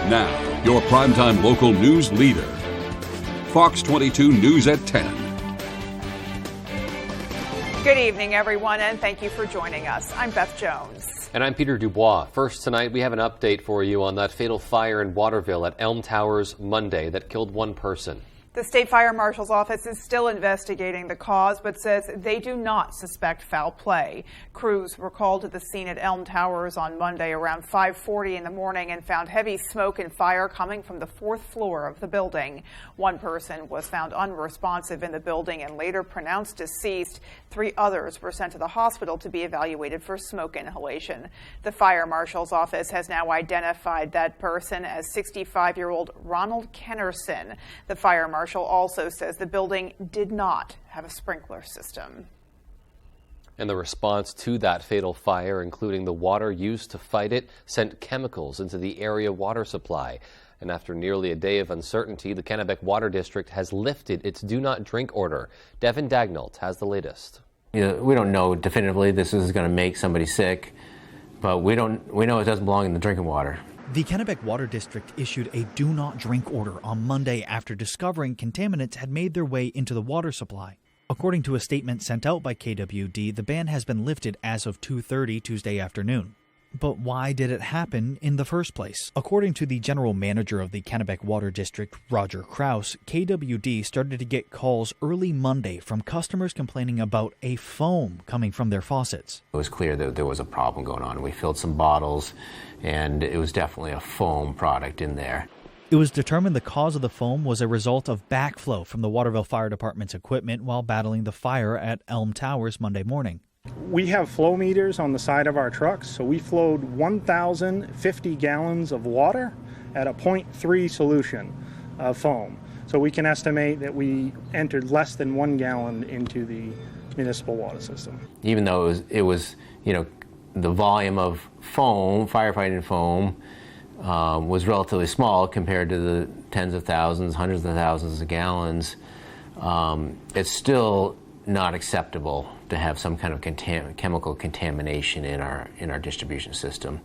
Now, your primetime local news leader. Fox 22 News at 10. Good evening, everyone, and thank you for joining us. I'm Beth Jones. And I'm Peter Dubois. First tonight, we have an update for you on that fatal fire in Waterville at Elm Towers Monday that killed one person. The State Fire Marshal's office is still investigating the cause, but says they do not suspect foul play. Crews were called to the scene at Elm Towers on Monday around 5:40 in the morning and found heavy smoke and fire coming from the fourth floor of the building. One person was found unresponsive in the building and later pronounced deceased. 3 others were sent to the hospital to be evaluated for smoke inhalation. The Fire Marshal's office has now identified that person as 65-year-old Ronald Kennerson. The Fire Marshal also says the building did not have a sprinkler system. And the response to that fatal fire, including the water used to fight it, sent chemicals into the area water supply. And after nearly a day of uncertainty, the Kennebec Water District has lifted its do not drink order. Devin Dagnall has the latest. We don't know definitively this is going to make somebody sick, but we know it doesn't belong in the drinking water. The Kennebec Water District issued a do not drink order on Monday after discovering contaminants had made their way into the water supply. According to a statement sent out by KWD, the ban has been lifted as of 2:30 Tuesday afternoon. But why did it happen in the first place? According to the general manager of the Kennebec Water District, Roger Krause, KWD started to get calls early Monday from customers complaining about a foam coming from their faucets. It was clear that there was a problem going on. We filled some bottles, and it was definitely a foam product in there. It was determined the cause of the foam was a result of backflow from the Waterville Fire Department's equipment while battling the fire at Elm Towers Monday morning. We have flow meters on the side of our trucks, so we flowed 1,050 gallons of water at a 0.3 solution of foam. So we can estimate that we entered less than 1 gallon into the municipal water system. Even though it was the volume of foam, firefighting foam, was relatively small compared to the tens of thousands, hundreds of thousands of gallons, it's still not acceptable to have some kind of chemical contamination in our distribution system.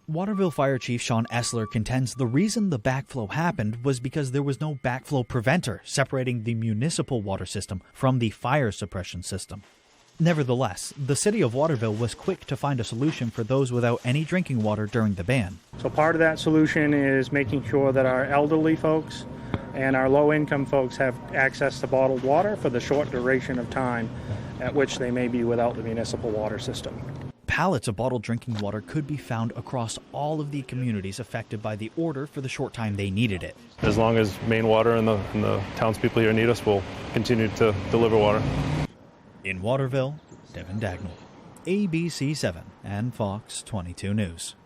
Waterville Fire Chief Sean Essler contends the reason the backflow happened was because there was no backflow preventer separating the municipal water system from the fire suppression system. Nevertheless, the city of Waterville was quick to find a solution for those without any drinking water during the ban. So part of that solution is making sure that our elderly folks and our low-income folks have access to bottled water for the short duration of time at which they may be without the municipal water system. Pallets of bottled drinking water could be found across all of the communities affected by the order for the short time they needed it. As long as Maine Water and the townspeople here need us, we'll continue to deliver water. In Waterville, Devin Dagnall, ABC 7 and Fox 22 News.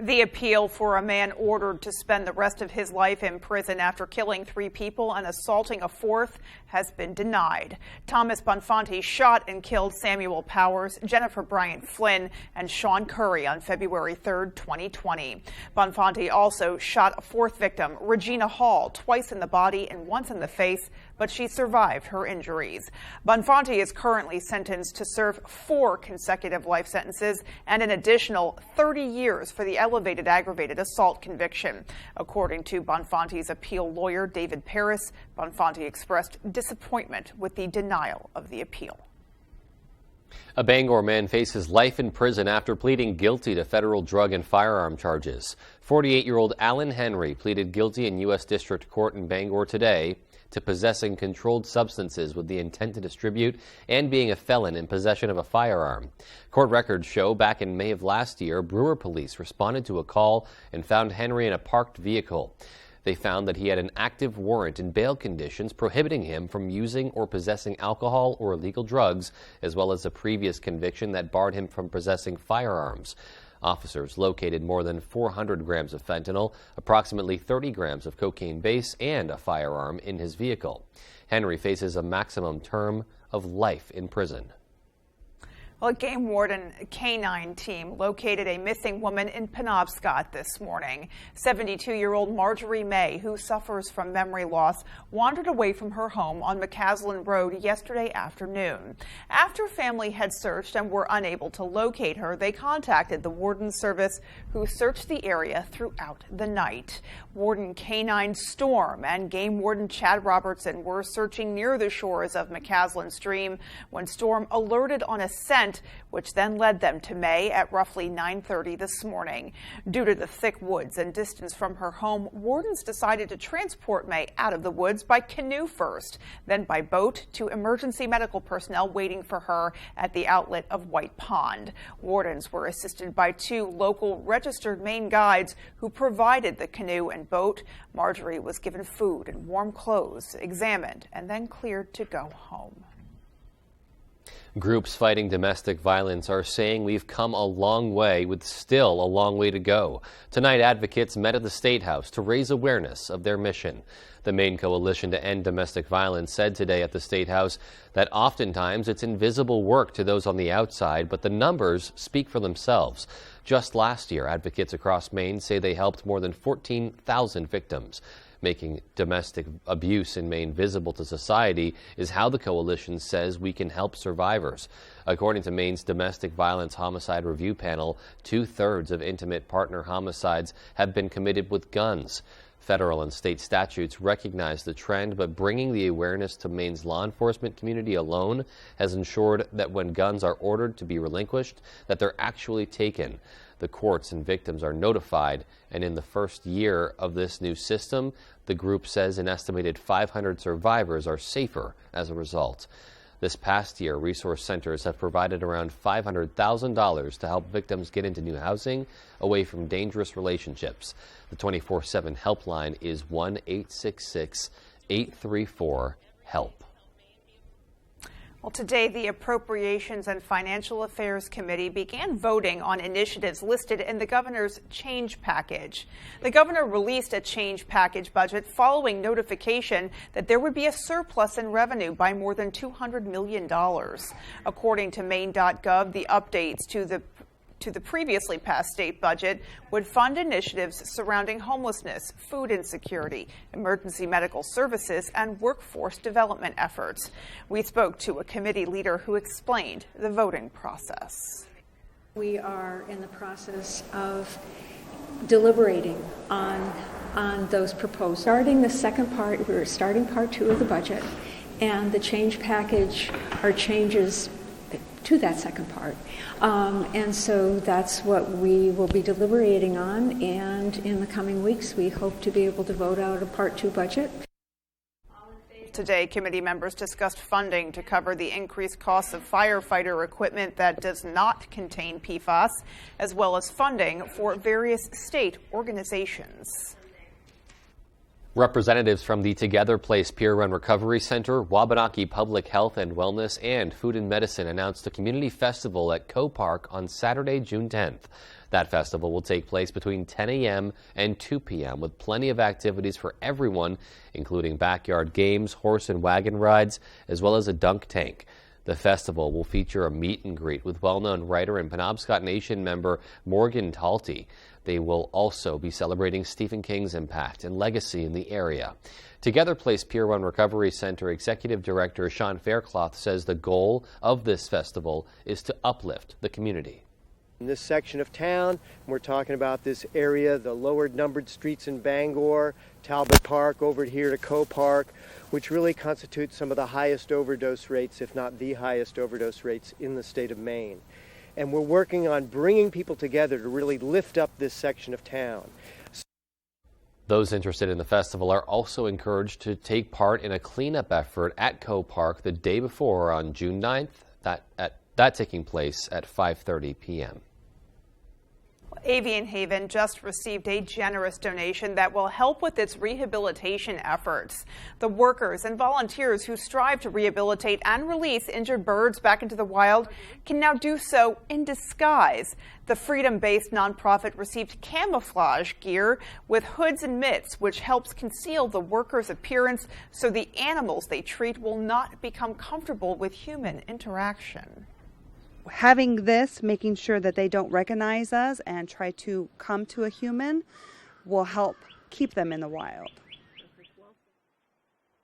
The appeal for a man ordered to spend the rest of his life in prison after killing 3 people and assaulting a 4th has been denied. Thomas Bonfanti shot and killed Samuel Powers, Jennifer Bryant Flynn, and Sean Curry on February 3, 2020. Bonfanti also shot a 4th victim, Regina Hall, twice in the body and once in the face, but she survived her injuries. Bonfanti is currently sentenced to serve 4 consecutive life sentences and an additional 30 years for the elevated aggravated assault conviction. According to Bonfanti's appeal lawyer, David Paris, Bonfanti expressed disappointment with the denial of the appeal. A Bangor man faces life in prison after pleading guilty to federal drug and firearm charges. 48-year-old Alan Henry pleaded guilty in U.S. District Court in Bangor today to possessing controlled substances with the intent to distribute and being a felon in possession of a firearm. Court records show back in May of last year, Brewer police responded to a call and found Henry in a parked vehicle. They found that he had an active warrant and bail conditions prohibiting him from using or possessing alcohol or illegal drugs, as well as a previous conviction that barred him from possessing firearms. Officers located more than 400 grams of fentanyl, approximately 30 grams of cocaine base, and a firearm in his vehicle. Henry faces a maximum term of life in prison. Well, a game warden canine team located a missing woman in Penobscot this morning. 72-year-old Marjorie May, who suffers from memory loss, wandered away from her home on McCaslin Road yesterday afternoon. After family had searched and were unable to locate her, they contacted the Warden Service, who searched the area throughout the night. Warden Canine Storm and Game Warden Chad Robertson were searching near the shores of McCaslin Stream when Storm alerted on a scent, which then led them to May at roughly 9:30 this morning. Due to the thick woods and distance from her home, wardens decided to transport May out of the woods by canoe first, then by boat to emergency medical personnel waiting for her at the outlet of White Pond. Wardens were assisted by 2 local registered Maine guides who provided the canoe and boat. Marjorie was given food and warm clothes, examined, and then cleared to go home. Groups fighting domestic violence are saying we've come a long way with still a long way to go. Tonight, advocates met at the State House to raise awareness of their mission. The Maine Coalition to End Domestic Violence said today at the State House that oftentimes it's invisible work to those on the outside, but the numbers speak for themselves. Just last year, advocates across Maine say they helped more than 14,000 victims. Making domestic abuse in Maine visible to society is how the coalition says we can help survivors. According to Maine's Domestic Violence Homicide Review Panel, 2/3 of intimate partner homicides have been committed with guns. Federal and state statutes recognize the trend, but bringing the awareness to Maine's law enforcement community alone has ensured that when guns are ordered to be relinquished, that they're actually taken. The courts and victims are notified, and in the first year of this new system, the group says an estimated 500 survivors are safer as a result. This past year, resource centers have provided around $500,000 to help victims get into new housing away from dangerous relationships. The 24/7 helpline is 1-866-834-HELP. Well, today, the Appropriations and Financial Affairs Committee began voting on initiatives listed in the governor's change package. The governor released a change package budget following notification that there would be a surplus in revenue by more than $200 million. According to Maine.gov, the updates to the previously passed state budget would fund initiatives surrounding homelessness, food insecurity, emergency medical services, and workforce development efforts. We spoke to a committee leader who explained the voting process. We are in the process of deliberating on those proposals. Starting the second part, we're starting part 2 of the budget, and the change package are changes to that second part. And so that's what we will be deliberating on, and in the coming weeks we hope to be able to vote out a Part 2 budget. Today, committee members discussed funding to cover the increased costs of firefighter equipment that does not contain PFAS, as well as funding for various state organizations. Representatives from the Together Place Pier Run Recovery Center, Wabanaki Public Health and Wellness, and Food and Medicine announced a community festival at Co Park on Saturday, June 10th. That festival will take place between 10 a.m. and 2 p.m. with plenty of activities for everyone, including backyard games, horse and wagon rides, as well as a dunk tank. The festival will feature a meet and greet with well-known writer and Penobscot Nation member Morgan Talty. They will also be celebrating Stephen King's impact and legacy in the area. Together Place Pier Run Recovery Center Executive Director Sean Faircloth says the goal of this festival is to uplift the community. In this section of town, we're talking about this area, the lower numbered streets in Bangor, Talbot Park, over here to Co Park, which really constitutes some of the highest overdose rates, if not the highest overdose rates in the state of Maine. And we're working on bringing people together to really lift up this section of town. Those interested in the festival are also encouraged to take part in a cleanup effort at Co Park the day before on June 9th, that taking place at 5:30 p.m. Avian Haven just received a generous donation that will help with its rehabilitation efforts. The workers and volunteers who strive to rehabilitate and release injured birds back into the wild can now do so in disguise. The freedom-based nonprofit received camouflage gear with hoods and mitts, which helps conceal the workers' appearance so the animals they treat will not become comfortable with human interaction. having this, making sure that they don't recognize us and try to come to a human, will help keep them in the wild.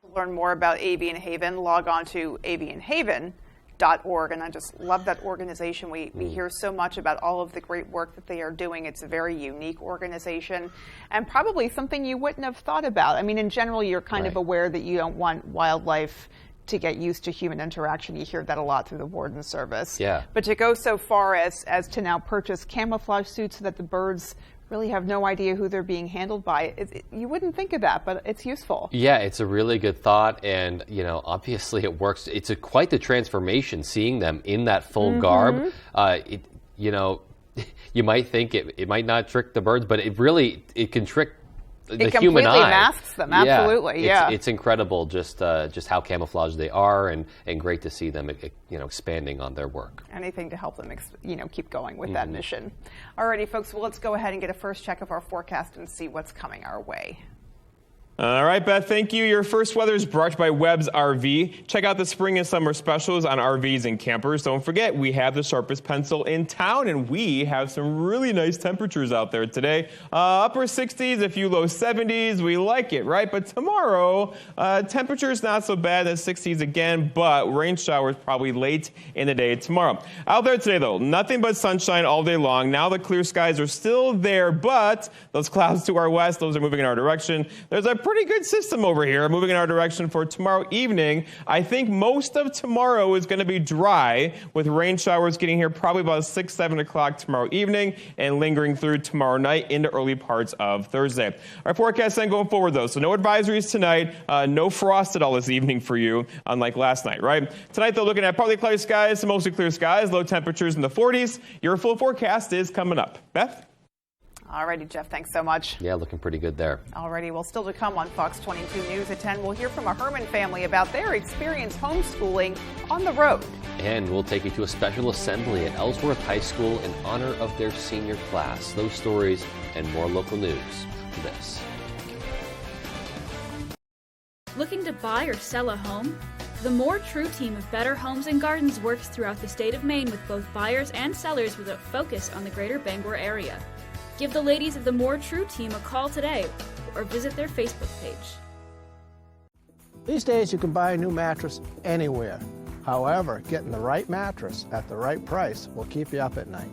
To learn more about Avian Haven, log on to avianhaven.org, and I just love that organization. We hear so much about all of the great work that they are doing. It's a very unique organization and probably something you wouldn't have thought about. I mean, in general, you're kind of aware that you don't want wildlife to get used to human interaction. You hear that a lot through the Warden Service. Yeah. But to go so far as to now purchase camouflage suits so that the birds really have no idea who they're being handled by, you wouldn't think of that, but it's useful. Yeah, it's a really good thought, and obviously it works. It's quite the transformation seeing them in that full garb. You might think it might not trick the birds, but it can trick the human eye. It completely masks them, absolutely, yeah. It's incredible just how camouflaged they are, and great to see them expanding on their work. Anything to help them keep going with that mission. Alrighty, folks, well, let's go ahead and get a first check of our forecast and see what's coming our way. All right, Beth, thank you. Your first weather is brought to you by Webb's RV. Check out the spring and summer specials on RVs and campers. Don't forget, we have the sharpest pencil in town, and we have some really nice temperatures out there today. Upper 60s, a few low 70s. We like it, right? But tomorrow, temperature's not so bad, the 60s again, but rain showers probably late in the day tomorrow. Out there today, though, nothing but sunshine all day long. Now the clear skies are still there, but those clouds to our west, those are moving in our direction. There's a pretty good system over here moving in our direction for tomorrow evening. I think most of tomorrow is going to be dry, with rain showers getting here probably about 6, 7 o'clock tomorrow evening and lingering through tomorrow night into early parts of Thursday. Our forecast then going forward, though, so no advisories tonight, no frost at all this evening for you, unlike last night, right? Tonight, though, looking at partly cloudy skies to mostly clear skies, low temperatures in the 40s. Your full forecast is coming up. Beth? Alrighty, Jeff, thanks so much. Yeah, looking pretty good there. Alrighty, well, still to come on Fox 22 News at 10, we'll hear from a Herman family about their experience homeschooling on the road. And we'll take you to a special assembly at Ellsworth High School in honor of their senior class. Those stories and more local news after this. Looking to buy or sell a home? The More True team of Better Homes and Gardens works throughout the state of Maine with both buyers and sellers with a focus on the greater Bangor area. Give the ladies of the More True team a call today or visit their Facebook page. These days you can buy a new mattress anywhere. However, getting the right mattress at the right price will keep you up at night.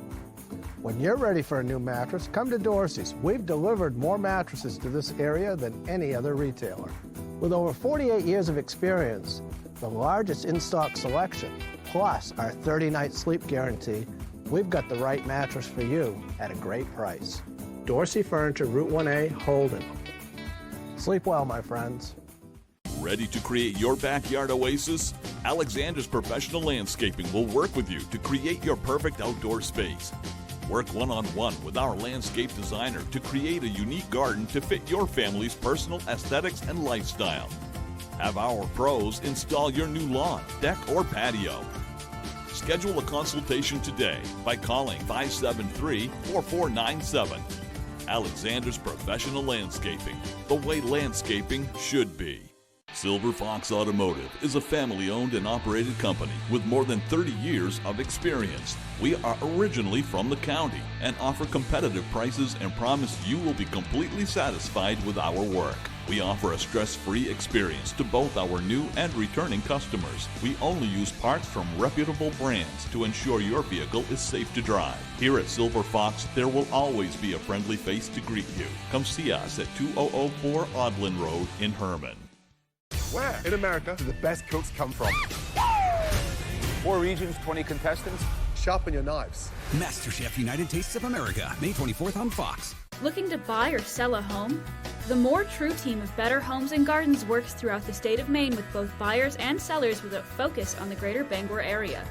When you're ready for a new mattress, come to Dorsey's. We've delivered more mattresses to this area than any other retailer. With over 48 years of experience, the largest in-stock selection, plus our 30-night sleep guarantee, we've got the right mattress for you at a great price. Dorsey Furniture, Route 1A, Holden. Sleep well, my friends. Ready to create your backyard oasis? Alexander's Professional Landscaping will work with you to create your perfect outdoor space. Work one-on-one with our landscape designer to create a unique garden to fit your family's personal aesthetics and lifestyle. Have our pros install your new lawn, deck, or patio. Schedule a consultation today by calling 573-4497. Alexander's Professional Landscaping, the way landscaping should be. Silver Fox Automotive is a family-owned and operated company with more than 30 years of experience. We are originally from the county and offer competitive prices and promise you will be completely satisfied with our work. We offer a stress-free experience to both our new and returning customers. We only use parts from reputable brands to ensure your vehicle is safe to drive. Here at Silver Fox, there will always be a friendly face to greet you. Come see us at 2004 Audlin Road in Herman. Where in America do the best cooks come from? 4 regions, 20 contestants. Sharpen your knives. MasterChef United Tastes of America, May 24th on Fox. Looking to buy or sell a home? The More True team of Better Homes and Gardens works throughout the state of Maine with both buyers and sellers with a focus on the greater Bangor area.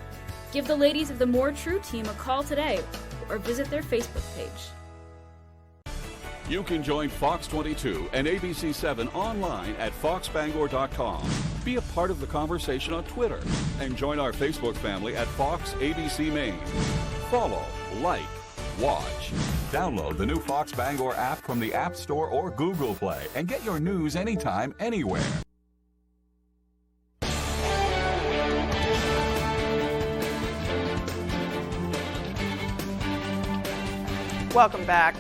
Give the ladies of the More True team a call today or visit their Facebook page. You can join Fox 22 and ABC 7 online at foxbangor.com. Be a part of the conversation on Twitter and join our Facebook family at Fox ABC Maine. Follow, like, watch. Download the new Fox Bangor app from the App Store or Google Play and get your news anytime, anywhere. Welcome back.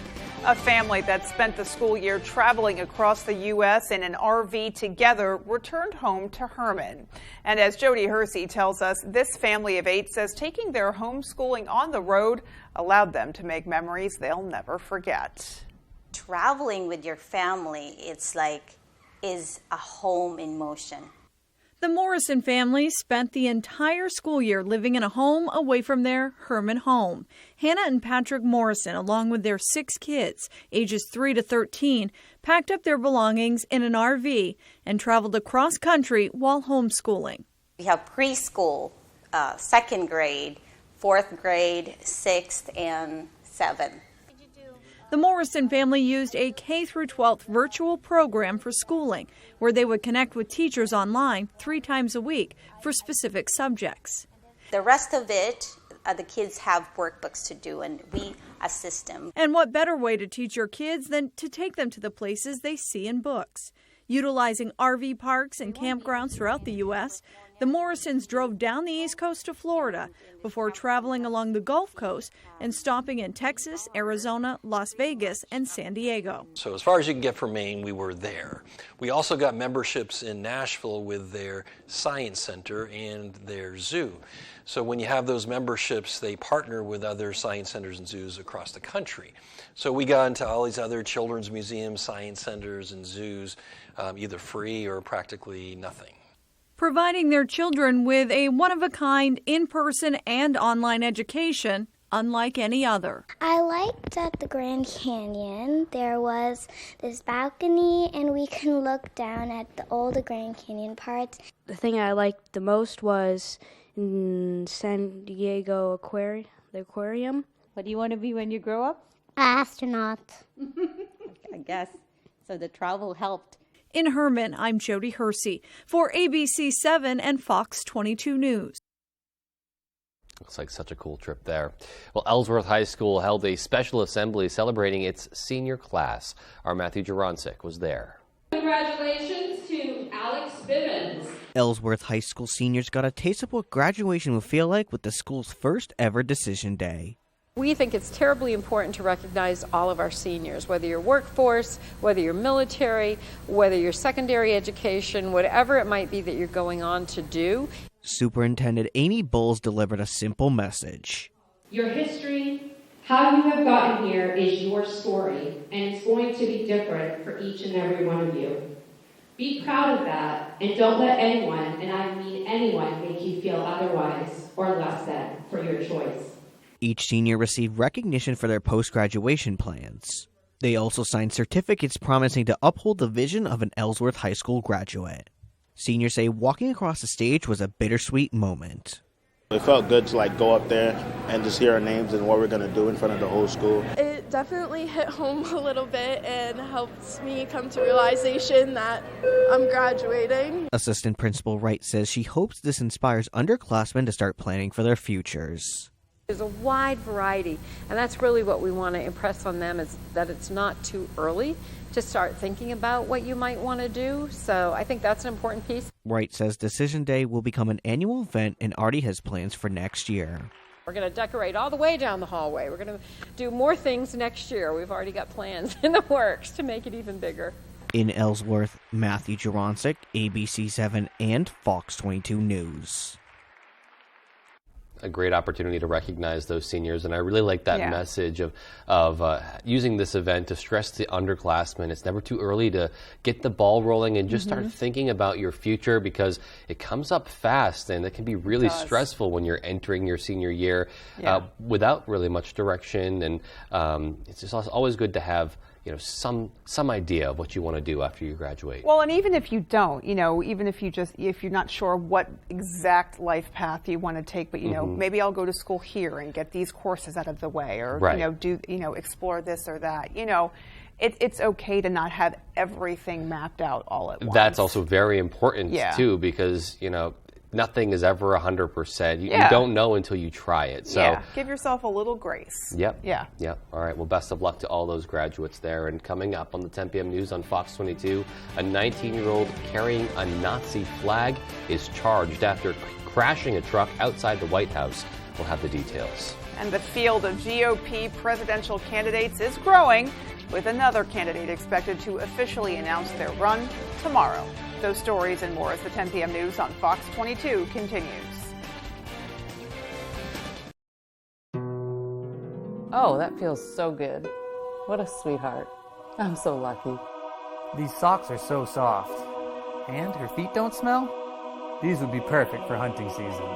A family that spent the school year traveling across the U.S. in an RV together returned home to Herman. And as Jody Hersey tells us, this family of 8 says taking their homeschooling on the road allowed them to make memories they'll never forget. Traveling with your family, is a home in motion. The Morrison family spent the entire school year living in a home away from their Herman home. Hannah and Patrick Morrison, along with their 6 kids, ages 3 to 13, packed up their belongings in an RV and traveled across country while homeschooling. We have preschool, 2nd grade, 4th grade, 6th, and 7th. The Morrison family used a K-12 virtual program for schooling, where they would connect with teachers online 3 times a week for specific subjects. The rest of it, the kids have workbooks to do, and we assist them. And what better way to teach your kids than to take them to the places they see in books? Utilizing RV parks and campgrounds throughout the U.S., the Morrisons drove down the East Coast to Florida before traveling along the Gulf Coast and stopping in Texas, Arizona, Las Vegas, and San Diego. So as far as you can get from Maine, we were there. We also got memberships in Nashville with their Science Center and their zoo. So when you have those memberships, they partner with other science centers and zoos across the country. So we got into all these other children's museums, science centers, and zoos, either free or practically nothing. Providing their children with a one-of-a-kind in-person and online education unlike any other. I liked at the Grand Canyon there was this balcony and we can look down at the old Grand Canyon parts. The thing I liked the most was in San Diego the aquarium. What do you want to be when you grow up? Astronaut. I guess. So the travel helped. In Herman, I'm Jody Hersey for ABC 7 and Fox 22 News. Looks like such a cool trip there. Well, Ellsworth High School held a special assembly celebrating its senior class. Our Matthew Jurancic was there. Congratulations to Alex Bivens. Ellsworth High School seniors got a taste of what graduation will feel like with the school's first ever decision day. We think it's terribly important to recognize all of our seniors, whether you're workforce, whether you're military, whether you're secondary education, whatever it might be that you're going on to do. Superintendent Amy Bowles delivered a simple message. Your history, how you have gotten here is your story, and it's going to be different for each and every one of you. Be proud of that, and don't let anyone, and I mean anyone, make you feel otherwise or less than for your choice. Each senior received recognition for their post-graduation plans. They also signed certificates promising to uphold the vision of an Ellsworth High School graduate. Seniors say walking across the stage was a bittersweet moment. It felt good to go up there and just hear our names and what we're going to do in front of the whole school. It definitely hit home a little bit and helped me come to realization that I'm graduating. Assistant Principal Wright says she hopes this inspires underclassmen to start planning for their futures. There's a wide variety, and that's really what we want to impress on them, is that it's not too early to start thinking about what you might want to do. So I think that's an important piece. Wright says Decision Day will become an annual event and already has plans for next year. We're going to decorate all the way down the hallway. We're going to do more things next year. We've already got plans in the works to make it even bigger. In Ellsworth, Matthew Jurancic, ABC 7 and Fox 22 News. A great opportunity to recognize those seniors, and I really like that message of using this event to stress the underclassmen. It's never too early to get the ball rolling and just start thinking about your future, because it comes up fast and it can be really stressful when you're entering your senior year without really much direction. And it's just always good to have some idea of what you want to do after you graduate. Well, and even if you don't, even if you're not sure what exact life path you want to take, but maybe I'll go to school here and get these courses out of the way, or explore this or that. It's okay to not have everything mapped out all at once. That's also very important too, because nothing is ever 100%. You don't know until you try it. So give yourself a little grace. Yep. All right. Well, best of luck to all those graduates there. And coming up on the 10 p.m. news on Fox 22, a 19-year-old carrying a Nazi flag is charged after crashing a truck outside the White House. We'll have the details. And the field of GOP presidential candidates is growing, with another candidate expected to officially announce their run tomorrow. Those stories and more as the 10 p.m. news on Fox 22 continues. Oh, that feels so good. What a sweetheart. I'm so lucky. These socks are so soft. And her feet don't smell? These would be perfect for hunting season.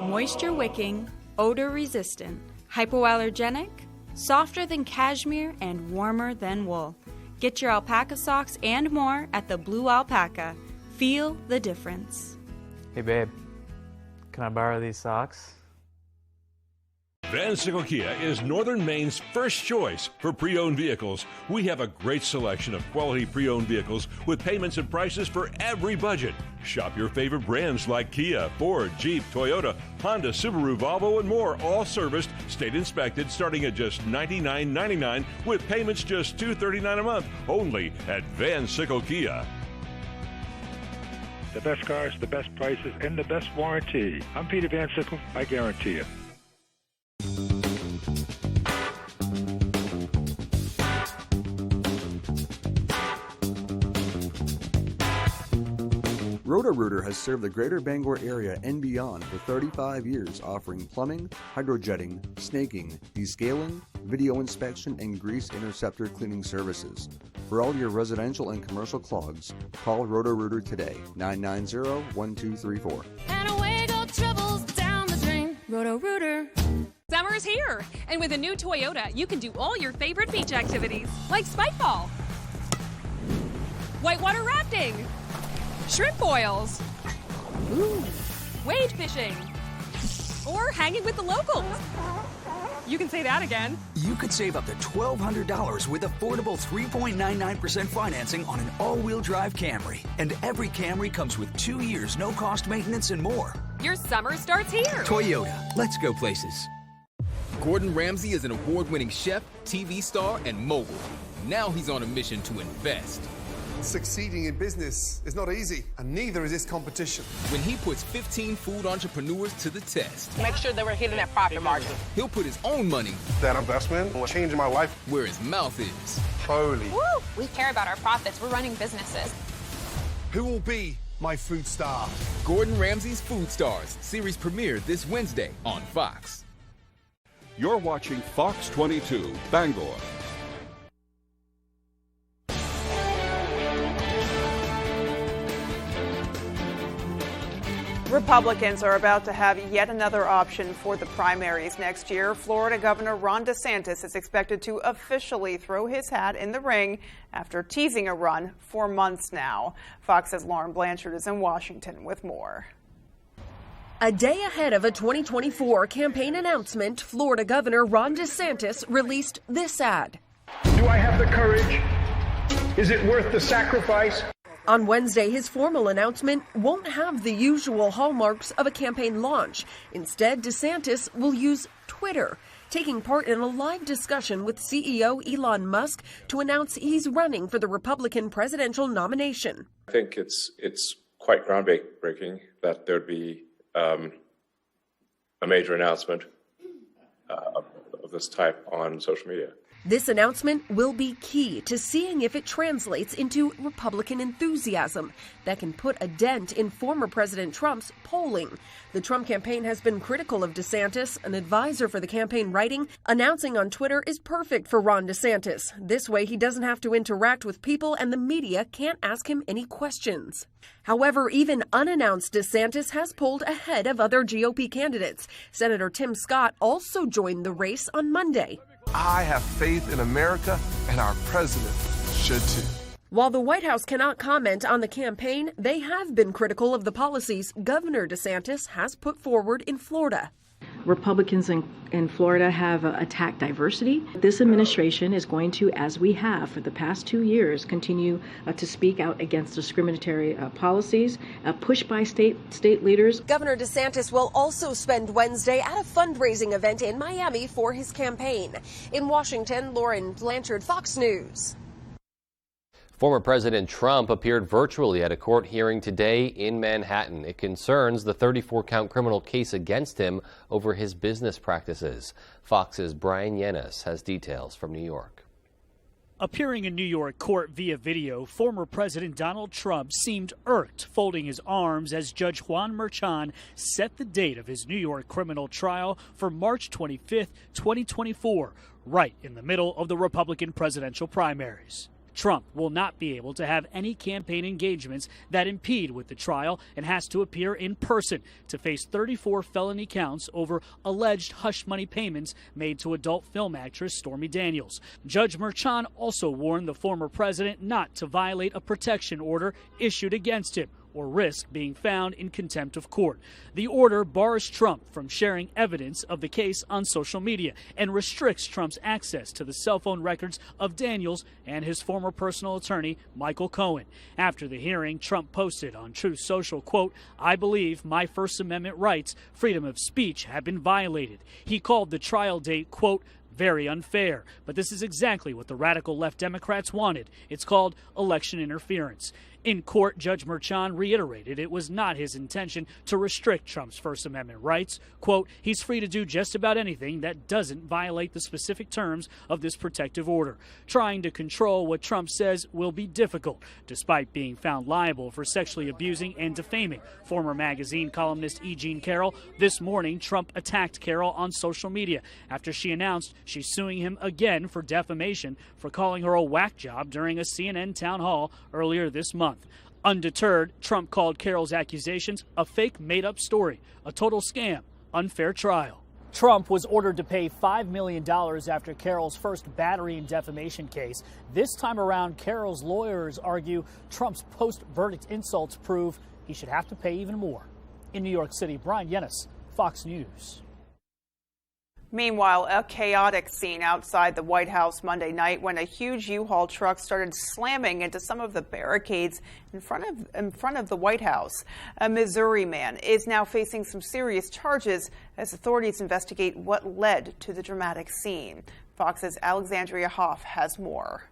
Moisture wicking, odor resistant, hypoallergenic, softer than cashmere, and warmer than wool. Get your alpaca socks and more at the Blue Alpaca. Feel the difference. Hey babe, can I borrow these socks? Van Sickle Kia is Northern Maine's first choice for pre-owned vehicles. We have a great selection of quality pre-owned vehicles with payments and prices for every budget. Shop your favorite brands like Kia, Ford, Jeep, Toyota, Honda, Subaru, Volvo, and more, all serviced, state inspected, starting at just $99.99 with payments just $239 a month, only at Van Sickle Kia. The best cars, the best prices, and the best warranty. I'm Peter Van Sickle. I guarantee you. Roto-Rooter has served the greater Bangor area and beyond for 35 years, offering plumbing, hydrojetting, snaking, descaling, video inspection, and grease interceptor cleaning services. For all your residential and commercial clogs, call Roto-Rooter today, 990-1234. And away go troubles down the drain. Roto-Rooter. Summer's here, and with a new Toyota, you can do all your favorite beach activities, like spikeball, whitewater rafting, shrimp boils, wade fishing, or hanging with the locals. You can say that again. You could save up to $1,200 with affordable 3.99% financing on an all-wheel drive Camry. And every Camry comes with 2 years no-cost maintenance and more. Your summer starts here. Toyota, let's go places. Gordon Ramsay is an award-winning chef, TV star, and mogul. Now he's on a mission to invest. Succeeding in business is not easy, and neither is this competition. When he puts 15 food entrepreneurs to the test. Make sure that we're hitting that profit margin. He'll put his own money. That investment will change my life. Where his mouth is. Holy. Woo! We care about our profits. We're running businesses. Who will be my food star? Gordon Ramsay's Food Stars. Series premiere this Wednesday on Fox. You're watching Fox 22, Bangor. Republicans are about to have yet another option for the primaries next year. Florida Governor Ron DeSantis is expected to officially throw his hat in the ring after teasing a run for months now. Fox's Lauren Blanchard is in Washington with more. A day ahead of a 2024 campaign announcement, Florida Governor Ron DeSantis released this ad. Do I have the courage? Is it worth the sacrifice? On Wednesday, his formal announcement won't have the usual hallmarks of a campaign launch. Instead, DeSantis will use Twitter, taking part in a live discussion with CEO Elon Musk to announce he's running for the Republican presidential nomination. I think it's quite groundbreaking that there'd be a major announcement of this type on social media. This announcement will be key to seeing if it translates into Republican enthusiasm that can put a dent in former President Trump's polling. The Trump campaign has been critical of DeSantis. An advisor for the campaign writing, announcing on Twitter is perfect for Ron DeSantis. This way he doesn't have to interact with people and the media can't ask him any questions. However, even unannounced DeSantis has pulled ahead of other GOP candidates. Senator Tim Scott also joined the race on Monday. I have faith in America, and our president should too. While the White House cannot comment on the campaign, they have been critical of the policies Governor DeSantis has put forward in Florida. Republicans in Florida have attacked diversity. This administration is going to, as we have for the past 2 years, continue to speak out against discriminatory policies pushed by state leaders. Governor DeSantis will also spend Wednesday at a fundraising event in Miami for his campaign. In Washington, Lauren Blanchard, Fox News. Former President Trump appeared virtually at a court hearing today in Manhattan. It concerns the 34-count criminal case against him over his business practices. Fox's Brian Yenes has details from New York. Appearing in New York court via video, former President Donald Trump seemed irked, folding his arms as Judge Juan Merchan set the date of his New York criminal trial for March 25, 2024, right in the middle of the Republican presidential primaries. Trump will not be able to have any campaign engagements that impede with the trial and has to appear in person to face 34 felony counts over alleged hush money payments made to adult film actress Stormy Daniels. Judge Merchan also warned the former president not to violate a protection order issued against him or risk being found in contempt of court. The order bars Trump from sharing evidence of the case on social media and restricts Trump's access to the cell phone records of Daniels and his former personal attorney, Michael Cohen. After the hearing, Trump posted on Truth Social, quote, "I believe my First Amendment rights, freedom of speech, have been violated." He called the trial date, quote, "very unfair." But this is exactly what the radical left Democrats wanted. It's called election interference. In court, Judge Merchan reiterated it was not his intention to restrict Trump's First Amendment rights. Quote, "He's free to do just about anything that doesn't violate the specific terms of this protective order." Trying to control what Trump says will be difficult, despite being found liable for sexually abusing and defaming former magazine columnist E. Jean Carroll. This morning, Trump attacked Carroll on social media after she announced she's suing him again for defamation for calling her a whack job during a CNN town hall earlier this month. Undeterred, Trump called Carroll's accusations a fake made-up story, a total scam, unfair trial. Trump was ordered to pay $5 million after Carroll's first battery and defamation case. This time around, Carroll's lawyers argue Trump's post-verdict insults prove he should have to pay even more. In New York City, Brian Yenes, Fox News. Meanwhile, a chaotic scene outside the White House Monday night when a huge U-Haul truck started slamming into some of the barricades in front of the White House. A Missouri man is now facing some serious charges as authorities investigate what led to the dramatic scene. Fox's Alexandria Hoff has more.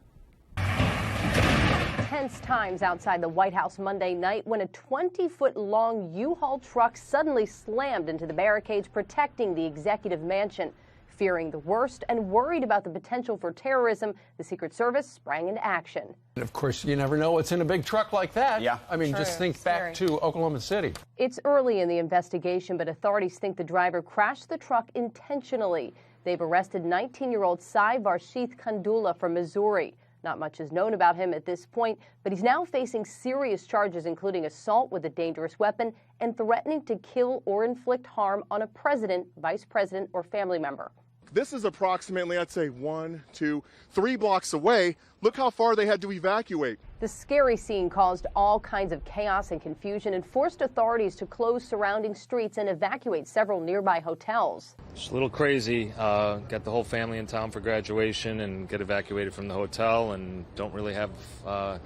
Tense times outside the White House Monday night when a 20-foot-long U-Haul truck suddenly slammed into the barricades protecting the executive mansion. Fearing the worst and worried about the potential for terrorism, the Secret Service sprang into action. Of course, you never know what's in a big truck like that. Yeah. I mean, just think back to Oklahoma City. It's early in the investigation, but authorities think the driver crashed the truck intentionally. They've arrested 19-year-old Sai Varshith Kandula from Missouri. Not much is known about him at this point, but he's now facing serious charges, including assault with a dangerous weapon and threatening to kill or inflict harm on a president, vice president, or family member. This is approximately, I'd say, 1, 2, 3 blocks away. Look how far they had to evacuate. The scary scene caused all kinds of chaos and confusion and forced authorities to close surrounding streets and evacuate several nearby hotels. It's a little crazy. Got the whole family in town for graduation and get evacuated from the hotel and don't really have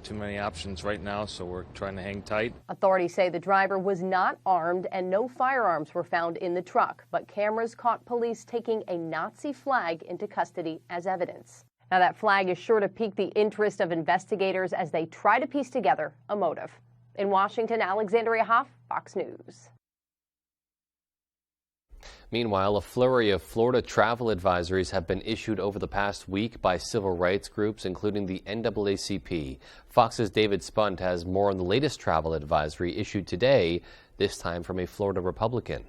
too many options right now, so we're trying to hang tight. Authorities say the driver was not armed and no firearms were found in the truck, but cameras caught police taking a Nazi flag into custody as evidence. Now, that flag is sure to pique the interest of investigators as they try to piece together a motive. In Washington, Alexandria Hoff, Fox News. Meanwhile, a flurry of Florida travel advisories have been issued over the past week by civil rights groups, including the NAACP. Fox's David Spunt has more on the latest travel advisory issued today, this time from a Florida Republican.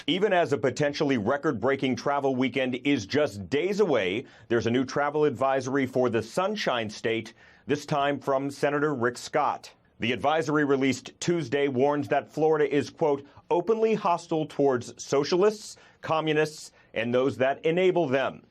Even as a potentially record-breaking travel weekend is just days away, there's a new travel advisory for the Sunshine State, this time from Senator Rick Scott. The advisory released Tuesday warns that Florida is, quote, openly hostile towards socialists, communists, and those that enable them.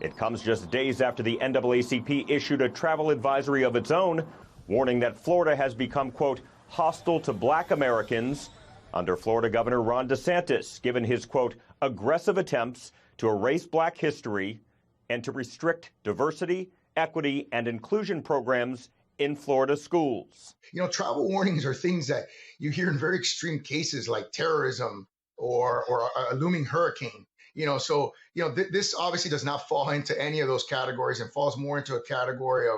It comes just days after the NAACP issued a travel advisory of its own, warning that Florida has become, quote, hostile to black Americans under Florida Governor Ron DeSantis, given his, quote, aggressive attempts to erase black history and to restrict diversity, equity, and inclusion programs in Florida schools. You know, travel warnings are things that you hear in very extreme cases like terrorism or a looming hurricane. You know, so, you know, this obviously does not fall into any of those categories and falls more into a category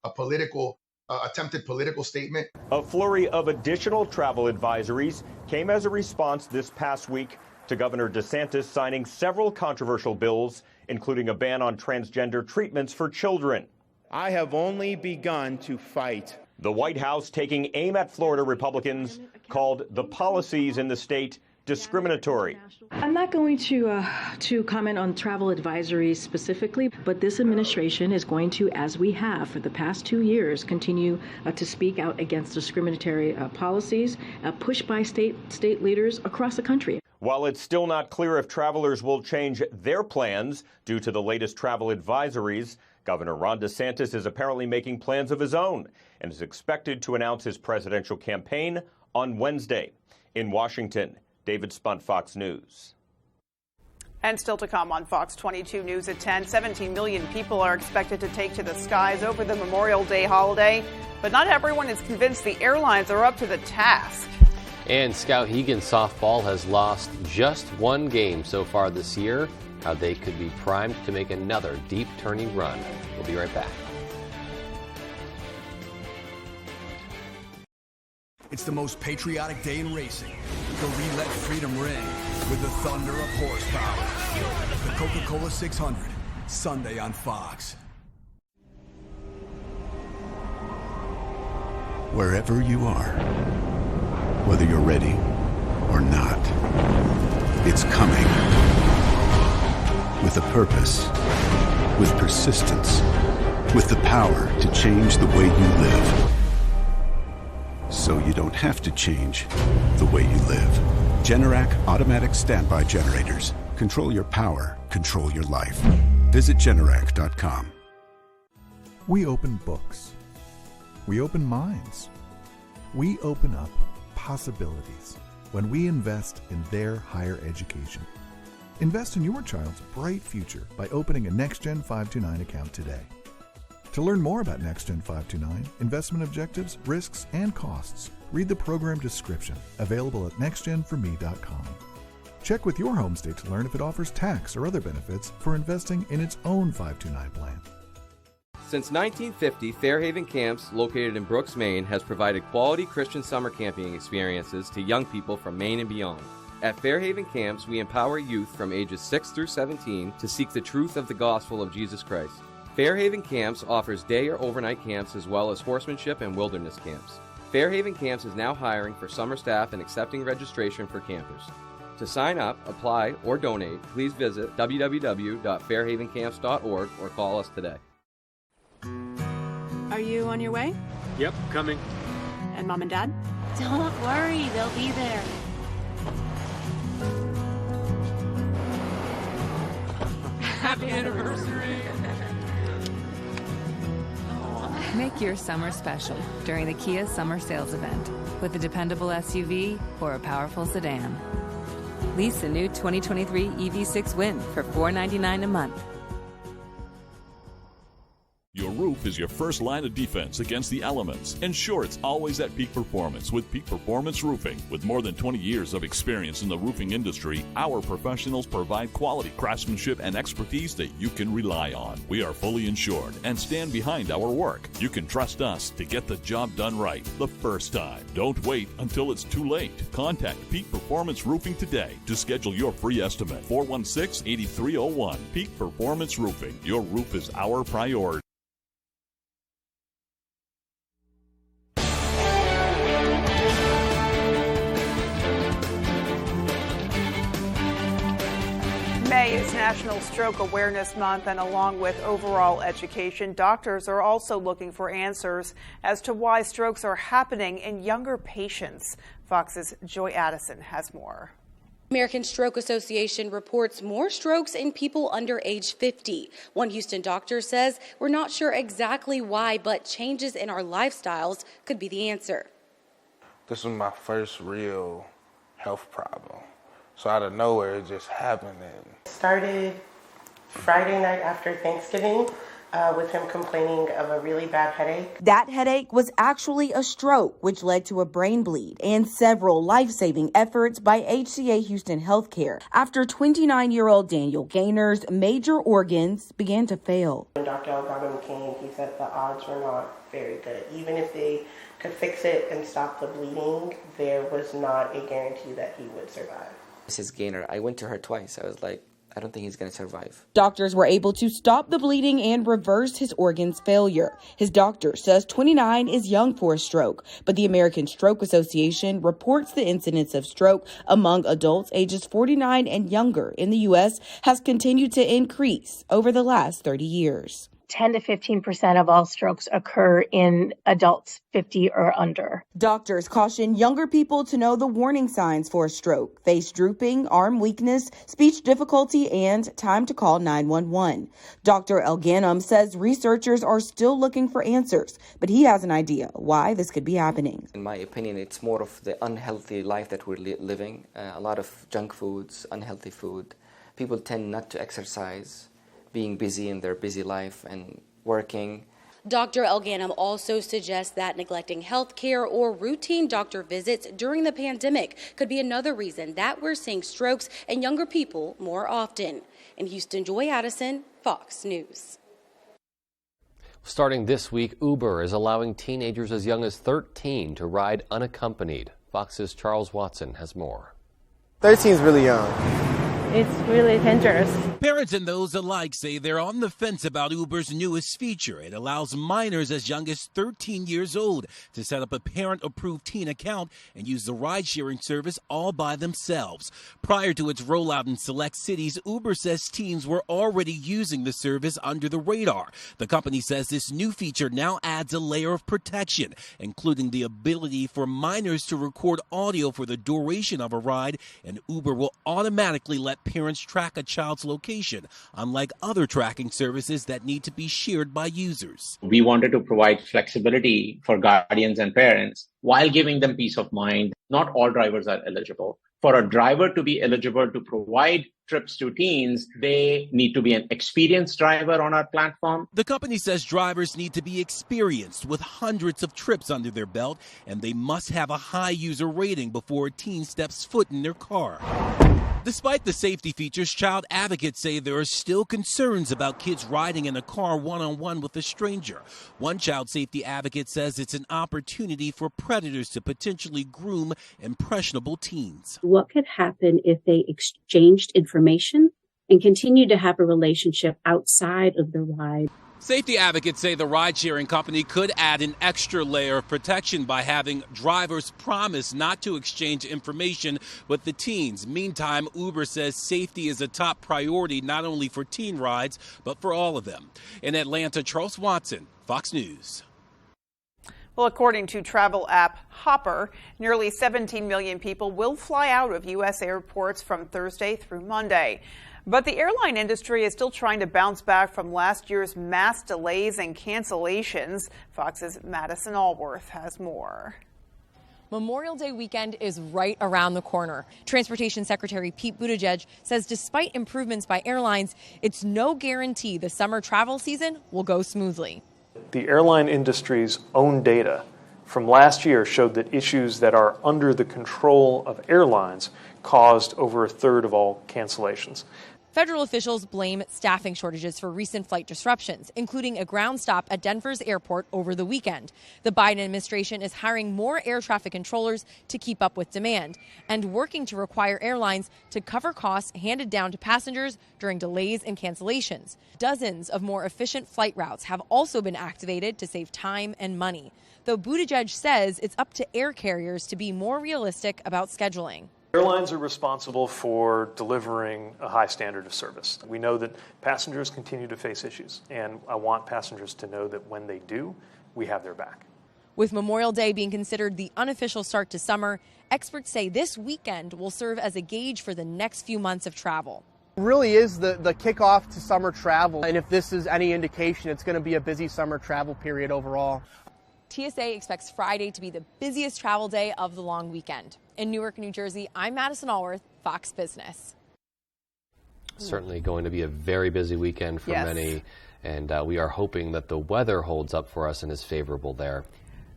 a political attempted political statement. A flurry of additional travel advisories came as a response this past week to Governor DeSantis signing several controversial bills, including a ban on transgender treatments for children. I have only begun to fight. The White House taking aim at Florida Republicans called the policies in the state discriminatory. I'm not going to comment on travel advisories specifically, but this administration is going to, as we have for the past 2 years, continue to speak out against discriminatory policies pushed by state leaders across the country. While it's still not clear if travelers will change their plans due to the latest travel advisories, Governor Ron DeSantis is apparently making plans of his own and is expected to announce his presidential campaign on Wednesday. In Washington, David Spunt, Fox News. And still to come on Fox 22 News at 10, 17 million people are expected to take to the skies over the Memorial Day holiday, but not everyone is convinced the airlines are up to the task. And Skowhegan softball has lost just one game so far this year. How they could be primed to make another deep turning run. We'll be right back. It's the most patriotic day in racing. Go let freedom ring with the thunder of horsepower. The Coca-Cola 600, Sunday on Fox. Wherever you are, whether you're ready or not, it's coming. With a purpose, with persistence, with the power to change the way you live. So you don't have to change the way you live. Generac automatic standby generators. Control your power, control your life. Visit Generac.com. We open books. We open minds. We open up possibilities when we invest in their higher education. Invest in your child's bright future by opening a NextGen 529 account today. To learn more about NextGen 529, investment objectives, risks, and costs, read the program description available at nextgenforme.com. Check with your home state to learn if it offers tax or other benefits for investing in its own 529 plan. Since 1950, Fairhaven Camps, located in Brooks, Maine, has provided quality Christian summer camping experiences to young people from Maine and beyond. At Fairhaven Camps, we empower youth from ages 6 through 17 to seek the truth of the gospel of Jesus Christ. Fairhaven Camps offers day or overnight camps as well as horsemanship and wilderness camps. Fairhaven Camps is now hiring for summer staff and accepting registration for campers. To sign up, apply, or donate, please visit www.fairhavencamps.org or call us today. Are you on your way? Yep, coming. And Mom and Dad? Don't worry, they'll be there. Happy anniversary! Make your summer special during the Kia Summer Sales Event with a dependable SUV or a powerful sedan. Lease a new 2023 EV6 Win for $499 a month. Your roof is your first line of defense against the elements. Ensure it's always at peak performance with Peak Performance Roofing. With more than 20 years of experience in the roofing industry, our professionals provide quality craftsmanship and expertise that you can rely on. We are fully insured and stand behind our work. You can trust us to get the job done right the first time. Don't wait until it's too late. Contact Peak Performance Roofing today to schedule your free estimate. 416-8301. Peak Performance Roofing. Your roof is our priority. May is National Stroke Awareness Month, and along with overall education, doctors are also looking for answers as to why strokes are happening in younger patients. Fox's Joy Addison has more. American Stroke Association reports more strokes in people under age 50. One Houston doctor says, "We're not sure exactly why, but changes in our lifestyles could be the answer." This was my first real health problem. So out of nowhere, it just happened. Started Friday night after Thanksgiving. with him complaining of a really bad headache. That headache was actually a stroke, which led to a brain bleed and several life-saving efforts by HCA Houston Healthcare after 29-year-old Daniel Gaynor's major organs began to fail. When Dr. Elganem came, he said the odds were not very good. Even if they could fix it and stop the bleeding, there was not a guarantee that he would survive. Mrs. Gaynor, I went to her twice. I was like, I don't think he's going to survive. Doctors were able to stop the bleeding and reverse his organs failure. His doctor says 29 is young for a stroke, but the American Stroke Association reports the incidence of stroke among adults ages 49 and younger in the U.S. has continued to increase over the last 30 years. 10 to 15% of all strokes occur in adults 50 or under. Doctors caution younger people to know the warning signs for a stroke: face drooping, arm weakness, speech difficulty, and time to call 911. Dr. Elganem says researchers are still looking for answers, but he has an idea why this could be happening. In my opinion, it's more of the unhealthy life that we're living. A lot of junk foods, unhealthy food. People tend not to exercise, being busy in their busy life and working. Dr. Elganem also suggests that neglecting health care or routine doctor visits during the pandemic could be another reason that we're seeing strokes in younger people more often. In Houston, Joy Addison, Fox News. Starting this week, Uber is allowing teenagers as young as 13 to ride unaccompanied. Fox's Charles Watson has more. 13 is really young. It's really dangerous. Parents and those alike say they're on the fence about Uber's newest feature. It allows minors as young as 13 years old to set up a parent-approved teen account and use the ride-sharing service all by themselves. Prior to its rollout in select cities, Uber says teens were already using the service under the radar. The company says this new feature now adds a layer of protection, including the ability for minors to record audio for the duration of a ride, and Uber will automatically let parents track a child's location, unlike other tracking services that need to be shared by users. We wanted to provide flexibility for guardians and parents while giving them peace of mind. Not all drivers are eligible. For a driver to be eligible to provide trips to teens, they need to be an experienced driver on our platform. The company says drivers need to be experienced with hundreds of trips under their belt, and they must have a high user rating before a teen steps foot in their car. Despite the safety features, child advocates say there are still concerns about kids riding in a car one-on-one with a stranger. One child safety advocate says it's an opportunity for predators to potentially groom impressionable teens. What could happen if they exchanged information and continued to have a relationship outside of the ride? Safety advocates say the ride-sharing company could add an extra layer of protection by having drivers promise not to exchange information with the teens. Meantime, Uber says safety is a top priority not only for teen rides, but for all of them. In Atlanta, Charles Watson, Fox News. Well, according to travel app Hopper, nearly 17 million people will fly out of U.S. airports from Thursday through Monday. But the airline industry is still trying to bounce back from last year's mass delays and cancellations. Fox's Madison Allworth has more. Memorial Day weekend is right around the corner. Transportation Secretary Pete Buttigieg says despite improvements by airlines, it's no guarantee the summer travel season will go smoothly. The airline industry's own data from last year showed that issues that are under the control of airlines caused over a third of all cancellations. Federal officials blame staffing shortages for recent flight disruptions, including a ground stop at Denver's airport over the weekend. The Biden administration is hiring more air traffic controllers to keep up with demand and working to require airlines to cover costs handed down to passengers during delays and cancellations. Dozens of more efficient flight routes have also been activated to save time and money, though Buttigieg says it's up to air carriers to be more realistic about scheduling. Airlines are responsible for delivering a high standard of service. We know that passengers continue to face issues, and I want passengers to know that when they do, we have their back. With Memorial Day being considered the unofficial start to summer, experts say this weekend will serve as a gauge for the next few months of travel. Really is the kickoff to summer travel, and if this is any indication, it's going to be a busy summer travel period overall. TSA expects Friday to be the busiest travel day of the long weekend. In Newark, New Jersey, I'm Madison Allworth, Fox Business. Certainly going to be a very busy weekend for many. And we are hoping that the weather holds up for us and is favorable there.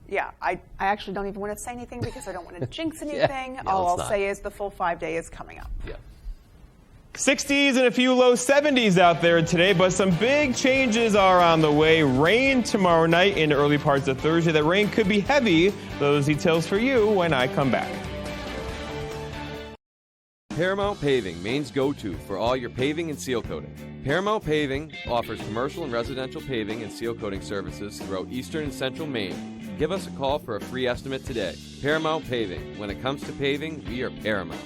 Yeah, I actually don't even want to say anything because I don't want to jinx anything. Yeah, All I'll say is the full 5 day is coming up. Yeah. 60s and a few low 70s out there today, but some big changes are on the way. Rain tomorrow night into early parts of Thursday. That rain could be heavy. Those details for you when I come back. Paramount Paving, Maine's go-to for all your paving and seal coating. Paramount Paving offers commercial and residential paving and seal coating services throughout eastern and central Maine. Give us a call for a free estimate today. Paramount Paving. When it comes to paving, we are Paramount.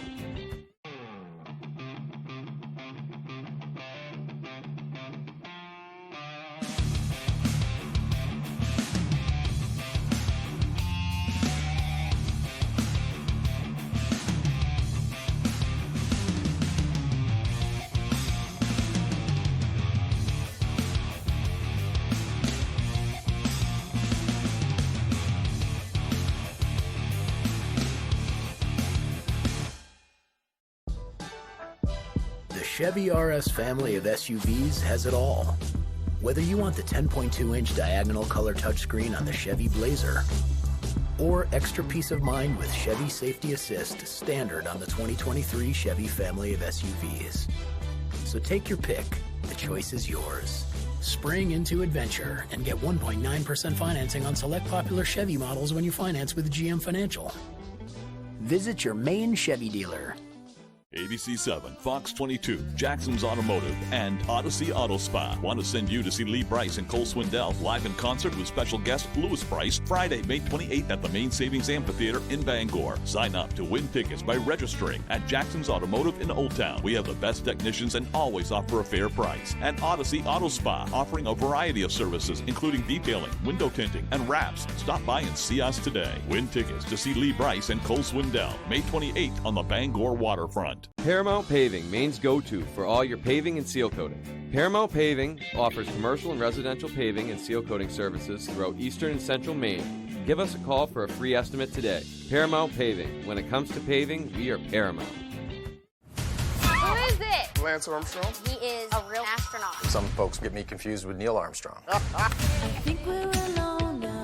Chevy RS family of SUVs has it all. Whether you want the 10.2-inch diagonal color touchscreen on the Chevy Blazer or extra peace of mind with Chevy Safety Assist standard on the 2023 Chevy family of SUVs. So take your pick. The choice is yours. Spring into adventure and get 1.9% financing on select popular Chevy models when you finance with GM Financial. Visit your Maine Chevy dealer. ABC 7, Fox 22, Jackson's Automotive, and Odyssey Auto Spa want to send you to see Lee Brice and Cole Swindell live in concert with special guest Louis Brice Friday, May 28th at the Maine Savings Amphitheater in Bangor. Sign up to win tickets by registering at Jackson's Automotive in Old Town. We have the best technicians and always offer a fair price. And Odyssey Auto Spa, offering a variety of services including detailing, window tinting, and wraps. Stop by and see us today. Win tickets to see Lee Brice and Cole Swindell May 28th on the Bangor waterfront. Paramount Paving, Maine's go-to for all your paving and seal coating. Paramount Paving offers commercial and residential paving and seal coating services throughout eastern and central Maine. Give us a call for a free estimate today. Paramount Paving. When it comes to paving, we are Paramount. Who is it? Lance Armstrong. He is a real astronaut. Some folks get me confused with Neil Armstrong. I think we're alone now.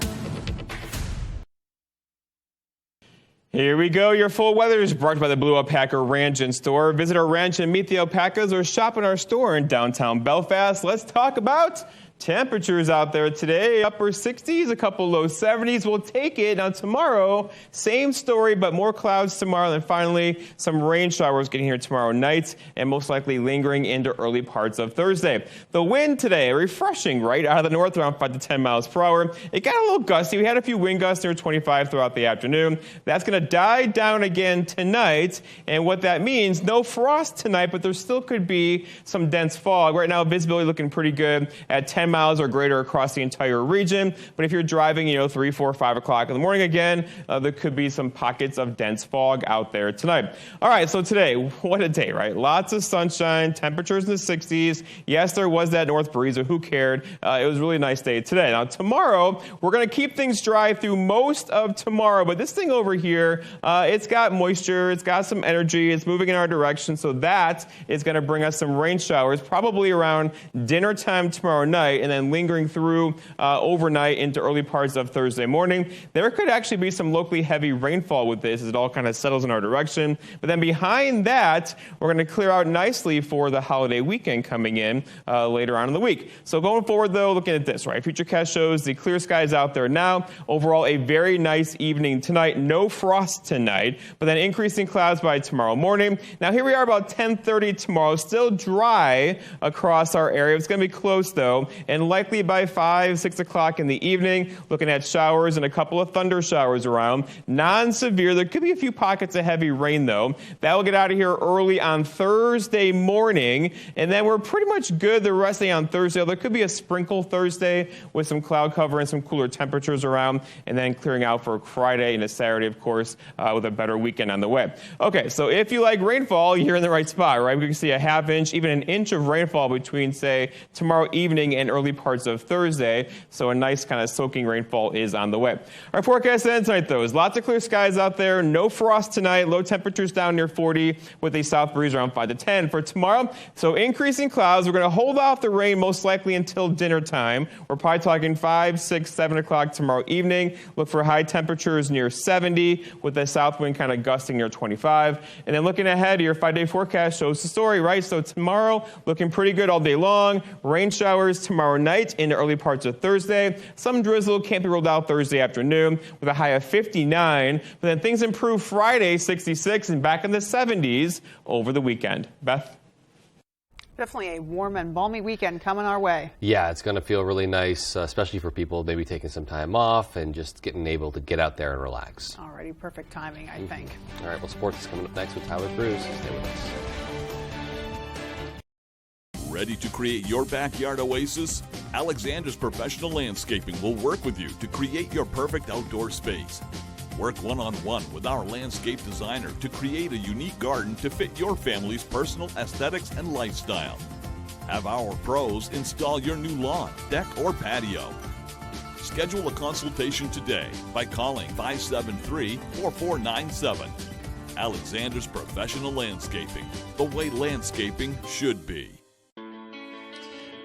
Here we go. Your full weather is brought by the Blue Alpaca Ranch and Store. Visit our ranch and meet the alpacas or shop in our store in downtown Belfast. Let's talk about temperatures out there today. Upper 60s, a couple low 70s. We'll take it. Now tomorrow, same story, but more clouds tomorrow. And finally, some rain showers getting here tomorrow night and most likely lingering into early parts of Thursday. The wind today, refreshing right out of the north, around 5 to 10 miles per hour. It got a little gusty. We had a few wind gusts near 25 throughout the afternoon. That's going to die down again tonight. And what that means, no frost tonight, but there still could be some dense fog. Right now, visibility looking pretty good at 10 miles or greater across the entire region. But if you're driving, 3, 4, 5 o'clock in the morning again, there could be some pockets of dense fog out there tonight. All right, so today, what a day, right? Lots of sunshine, temperatures in the 60s. Yes, there was that north breeze, but who cared? It was a really nice day today. Now, tomorrow, we're going to keep things dry through most of tomorrow. But this thing over here, it's got moisture, it's got some energy, it's moving in our direction. So that is going to bring us some rain showers, probably around dinner time tomorrow night, and then lingering through overnight into early parts of Thursday morning. There could actually be some locally heavy rainfall with this as it all kind of settles in our direction. But then behind that, we're going to clear out nicely for the holiday weekend coming in later on in the week. So going forward, though, looking at this, right? Futurecast shows the clear skies out there now. Overall, a very nice evening tonight. No frost tonight, but then increasing clouds by tomorrow morning. Now, here we are about 10:30 tomorrow. Still dry across our area. It's going to be close, though, and likely by 5, 6 o'clock in the evening, looking at showers and a couple of thunder showers around. Non-severe. There could be a few pockets of heavy rain, though. That will get out of here early on Thursday morning, and then we're pretty much good the rest of the day on Thursday. There could be a sprinkle Thursday with some cloud cover and some cooler temperatures around, and then clearing out for Friday and a Saturday, of course, with a better weekend on the way. Okay, so if you like rainfall, you're in the right spot, right? We can see a half inch, even an inch of rainfall between, say, tomorrow evening and early parts of Thursday, so a nice kind of soaking rainfall is on the way. Our forecast ends tonight, though, is lots of clear skies out there. No frost tonight. Low temperatures down near 40 with a south breeze around 5 to 10 for tomorrow. So increasing clouds. We're going to hold off the rain most likely until dinner time. We're probably talking 5, 6, 7 o'clock tomorrow evening. Look for high temperatures near 70 with the south wind kind of gusting near 25. And then looking ahead, your 5-day forecast shows the story, right? So tomorrow looking pretty good all day long. Rain showers tomorrow night into early parts of Thursday. Some drizzle can't be ruled out Thursday afternoon with a high of 59. But then things improve Friday, 66, and back in the 70s over the weekend. Beth? Definitely a warm and balmy weekend coming our way. Yeah, it's going to feel really nice, especially for people maybe taking some time off and just getting able to get out there and relax. Already perfect timing, I think. All right, well, sports is coming up next with Tyler Cruz. Stay with us. Ready to create your backyard oasis? Alexander's Professional Landscaping will work with you to create your perfect outdoor space. Work one-on-one with our landscape designer to create a unique garden to fit your family's personal aesthetics and lifestyle. Have our pros install your new lawn, deck, or patio. Schedule a consultation today by calling 573-4497. Alexander's Professional Landscaping, the way landscaping should be.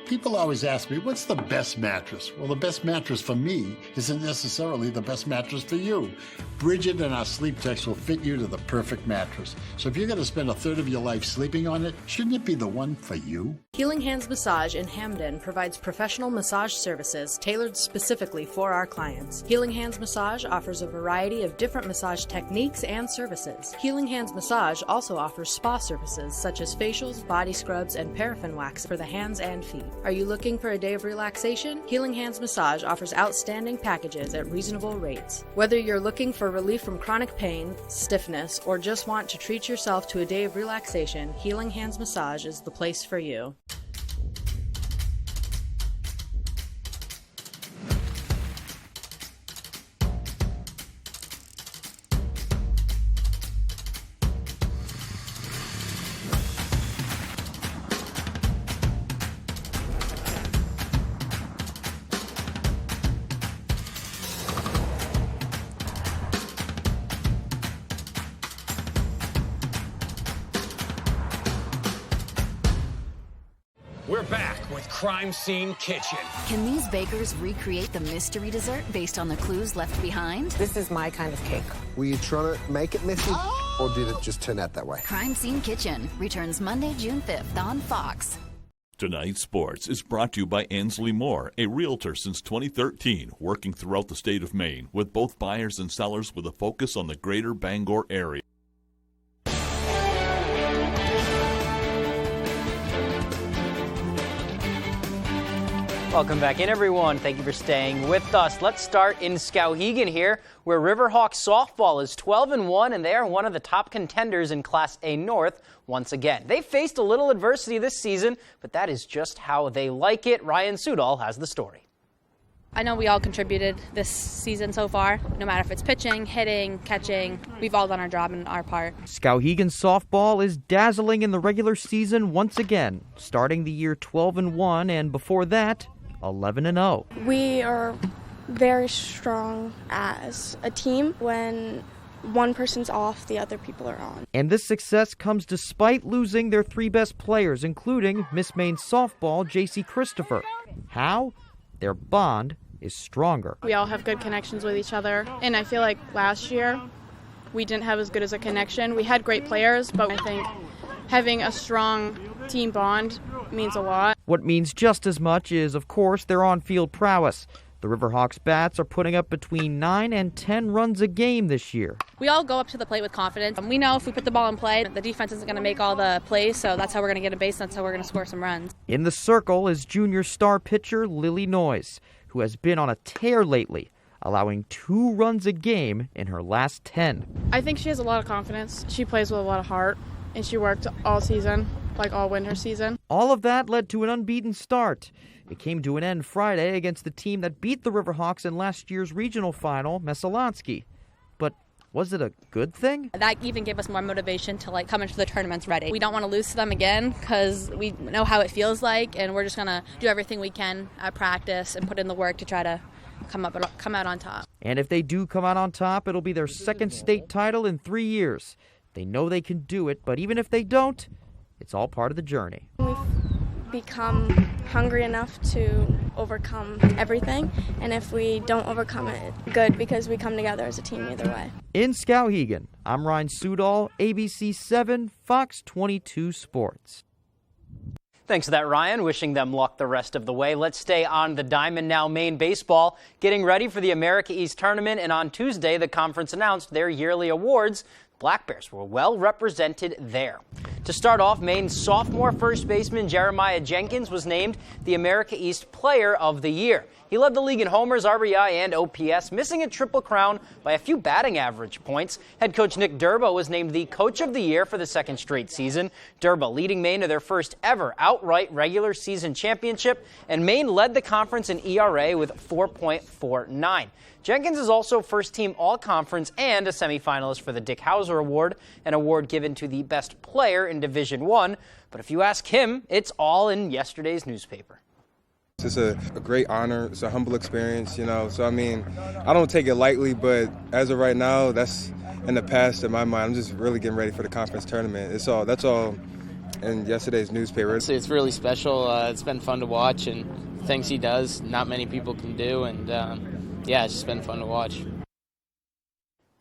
People always ask me, what's the best mattress? Well, the best mattress for me isn't necessarily the best mattress for you. Bridget and our Sleep Techs will fit you to the perfect mattress. So if you're going to spend a third of your life sleeping on it, shouldn't it be the one for you? Healing Hands Massage in Hamden provides professional massage services tailored specifically for our clients. Healing Hands Massage offers a variety of different massage techniques and services. Healing Hands Massage also offers spa services such as facials, body scrubs, and paraffin wax for the hands and feet. Are you looking for a day of relaxation? Healing Hands Massage offers outstanding packages at reasonable rates. Whether you're looking for relief from chronic pain, stiffness, or just want to treat yourself to a day of relaxation, Healing Hands Massage is the place for you. We're back with Crime Scene Kitchen. Can these bakers recreate the mystery dessert based on the clues left behind? This is my kind of cake. Were you trying to make it messy, or did it just turn out that way? Crime Scene Kitchen returns Monday, June 5th on Fox. Tonight's Sports is brought to you by Ansley Moore, a realtor since 2013, working throughout the state of Maine with both buyers and sellers with a focus on the greater Bangor area. Welcome back in, everyone. Thank you for staying with us. Let's start in Skowhegan here, where Riverhawks softball is 12-1, and they are one of the top contenders in Class A North once again. They faced a little adversity this season, but that is just how they like it. Ryan Sudol has the story. I know we all contributed this season so far, no matter if it's pitching, hitting, catching. We've all done our job and our part. Skowhegan softball is dazzling in the regular season once again, starting the year 12-1, and before that, 11-0. We are very strong as a team. When one person's off, the other people are on. And this success comes despite losing their three best players, including Miss Maine softball J.C. Christopher. How? Their bond is stronger. We all have good connections with each other, and I feel like last year we didn't have as good as a connection. We had great players, but I think having a strong team bond means a lot. What means just as much is, of course, their on-field prowess. The Riverhawks bats are putting up between 9 and 10 runs a game this year. We all go up to the plate with confidence. We know if we put the ball in play, the defense isn't going to make all the plays, so that's how we're going to get a base, that's how we're going to score some runs. In the circle is junior star pitcher Lily Noyes, who has been on a tear lately, allowing 2 runs a game in her last 10. I think she has a lot of confidence. She plays with a lot of heart, and she worked all season, like all winter season. All of that led to an unbeaten start. It came to an end Friday against the team that beat the Riverhawks in last year's regional final, Messalonsky. But Was it a good thing? That even gave us more motivation to come into the tournaments ready. We don't want to lose to them again because we know how it feels like, and we're just going to do everything we can at practice and put in the work to try to come out on top. And if they do come out on top, it'll be their second state title in 3 years. They know they can do it, but even if they don't, it's all part of the journey. We've become hungry enough to overcome everything, and if we don't overcome it, good, because we come together as a team either way. In Skowhegan, I'm Ryan Sudol, ABC 7, Fox 22 Sports. Thanks for that, Ryan. Wishing them luck the rest of the way. Let's stay on the diamond now. Maine baseball getting ready for the America East Tournament, and on Tuesday, the conference announced their yearly awards. Black Bears were well represented there. To start off, Maine's sophomore first baseman Jeremiah Jenkins was named the America East Player of the Year. He led the league in homers, RBI, and OPS, missing a triple crown by a few batting average points. Head coach Nick Durba was named the Coach of the Year for the second straight season. Durba leading Maine to their first ever outright regular season championship, and Maine led the conference in ERA with 4.49. Jenkins is also first-team All-Conference and a semifinalist for the Dick Hauser Award, an award given to the best player in Division I. But if you ask him, it's all in yesterday's newspaper. It's a great honor. It's a humble experience, So, I don't take it lightly, but as of right now, that's in the past in my mind. I'm just really getting ready for the conference tournament. That's all in yesterday's newspaper. It's really special. It's been fun to watch, and things he does, not many people can do, and it's just been fun to watch.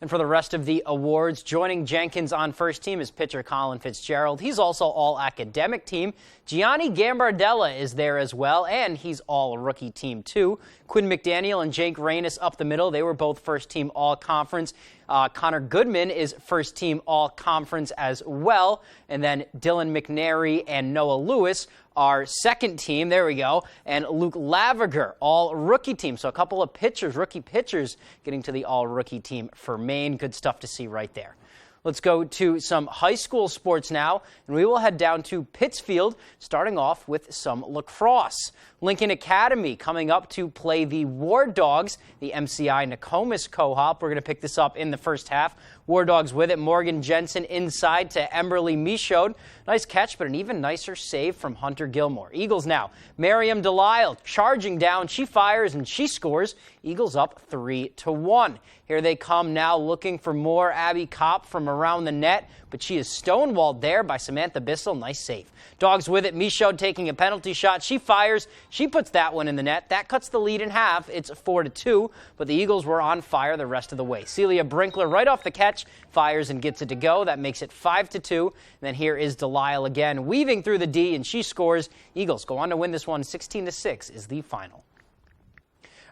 And for the rest of the awards, joining Jenkins on first team is pitcher Colin Fitzgerald. He's also all-academic team. Gianni Gambardella is there as well, and he's all-rookie team too. Quinn McDaniel and Jake Reynes up the middle. They were both first-team all-conference. Connor Goodman is first-team all-conference as well. And then Dylan McNary and Noah Lewis are second team. There we go. And Luke Lavager, all-rookie team. So a couple of pitchers, rookie pitchers, getting to the all-rookie team for Maine. Good stuff to see right there. Let's go to some high school sports now, and we will head down to Pittsfield, starting off with some lacrosse. Lincoln Academy coming up to play the War Dogs, the MCI Nokomis co-op. We're going to pick this up in the first half. War Dogs with it. Morgan Jensen inside to Emberly Michaud. Nice catch, but an even nicer save from Hunter Gilmore. Eagles now. Miriam Delisle charging down. She fires and she scores. Eagles up 3-1. Here they come now looking for more. Abby Kopp from around the net, but she is stonewalled there by Samantha Bissell. Nice save. Dogs with it. Michaud taking a penalty shot. She fires. She puts that one in the net. That cuts the lead in half. It's 4-2, but the Eagles were on fire the rest of the way. Celia Brinkler right off the catch, fires and gets it to go. That makes it 5-2. And then here is Delisle again, weaving through the D, and she scores. Eagles go on to win this one. 16-6 is the final.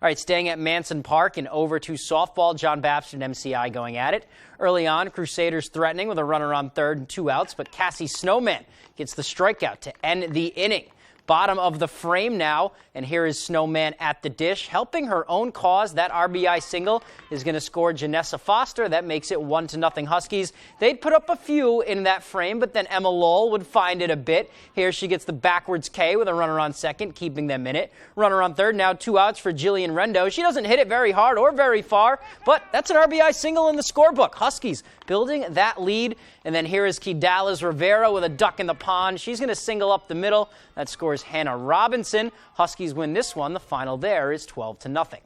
All right, staying at Manson Park and over to softball. John Babson and MCI going at it. Early on, Crusaders threatening with a runner on third and 2 outs, but Cassie Snowman gets the strikeout to end the inning. Bottom of the frame now, and here is Snowman at the dish, helping her own cause. That RBI single is going to score Janessa Foster. That makes it 1-0 Huskies. They'd put up a few in that frame, but then Emma Lowell would find it a bit. Here she gets the backwards K with a runner on second, keeping them in it. Runner on third, now 2 outs for Jillian Rendo. She doesn't hit it very hard or very far, but that's an RBI single in the scorebook. Huskies building that lead. And then here is Kidales Rivera with a duck in the pond. She's going to single up the middle. That scores Hannah Robinson. Huskies win this one. The final there is 12-0.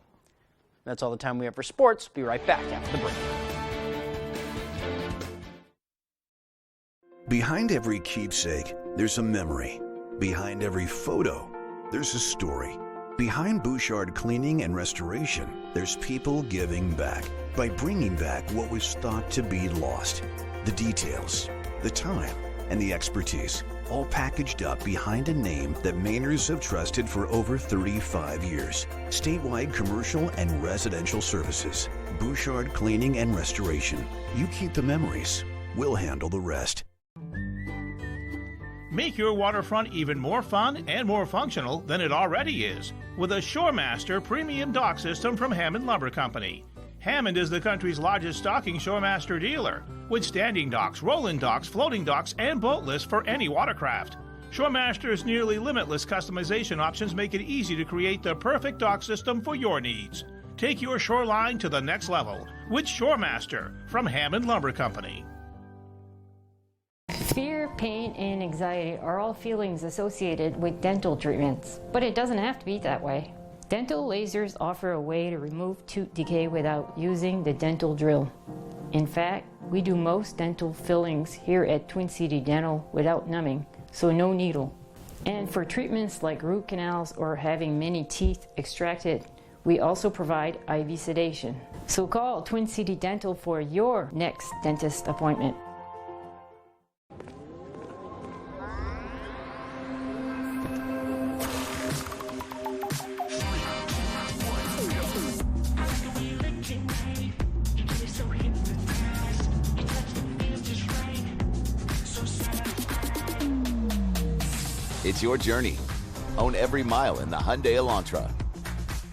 That's all the time we have for sports. Be right back after the break. Behind every keepsake, there's a memory. Behind every photo, there's a story. Behind Bouchard Cleaning and Restoration, there's people giving back by bringing back what was thought to be lost. The details, the time, and the expertise, all packaged up behind a name that Mainers have trusted for over 35 years. Statewide commercial and residential services. Bouchard Cleaning and Restoration. You keep the memories. We'll handle the rest. Make your waterfront even more fun and more functional than it already is with a ShoreMaster premium dock system from Hammond Lumber Company. Hammond is the country's largest stocking ShoreMaster dealer, with standing docks, rolling docks, floating docks, and boat lifts for any watercraft. ShoreMaster's nearly limitless customization options make it easy to create the perfect dock system for your needs. Take your shoreline to the next level with Shoremaster from Hammond Lumber Company. Fear, pain, and anxiety are all feelings associated with dental treatments, but it doesn't have to be that way. Dental lasers offer a way to remove tooth decay without using the dental drill. In fact, we do most dental fillings here at Twin City Dental without numbing, so no needle. And for treatments like root canals or having many teeth extracted, we also provide IV sedation. So call Twin City Dental for your next dentist appointment. It's your journey. Own every mile in the Hyundai Elantra.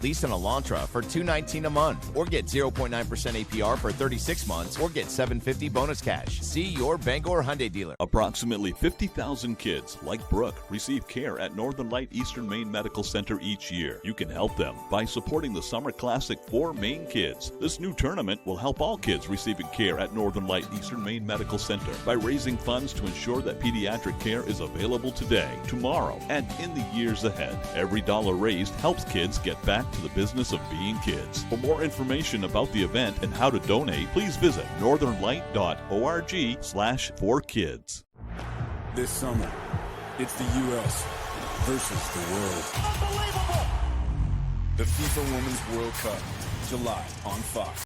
Lease an Elantra for $219 a month, or get 0.9% APR for 36 months, or get $750 bonus cash. See your Bangor Hyundai dealer. Approximately 50,000 kids like Brooke receive care at Northern Light Eastern Maine Medical Center each year. You can help them by supporting the Summer Classic for Maine Kids. This new tournament will help all kids receiving care at Northern Light Eastern Maine Medical Center by raising funds to ensure that pediatric care is available today, tomorrow, and in the years ahead. Every dollar raised helps kids get back to the business of being kids. For more information about the event and how to donate, please visit northernlight.org/4kids. This summer, it's the U.S. versus the world. Unbelievable! The FIFA Women's World Cup, July on Fox.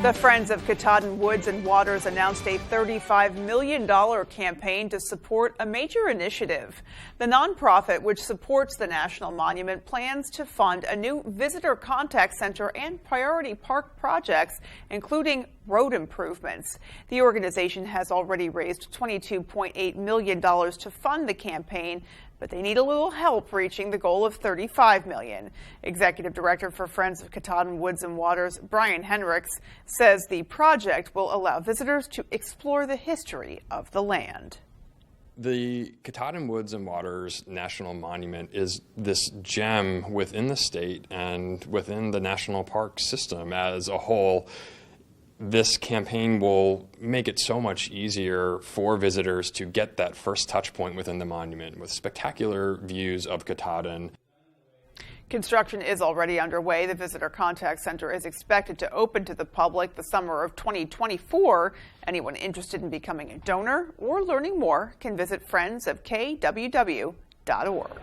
The Friends of Katahdin Woods and Waters announced a $35 million campaign to support a major initiative. The nonprofit, which supports the National Monument, plans to fund a new visitor contact center and priority park projects, including road improvements. The organization has already raised $22.8 million to fund the campaign, but they need a little help reaching the goal of $35 million. Executive Director for Friends of Katahdin Woods and Waters, Brian Henricks, says the project will allow visitors to explore the history of the land. The Katahdin Woods and Waters National Monument is this gem within the state and within the national park system as a whole. This campaign will make it so much easier for visitors to get that first touch point within the monument with spectacular views of Katahdin. Construction is already underway. The Visitor Contact Center is expected to open to the public the summer of 2024. Anyone interested in becoming a donor or learning more can visit friendsofkww.org.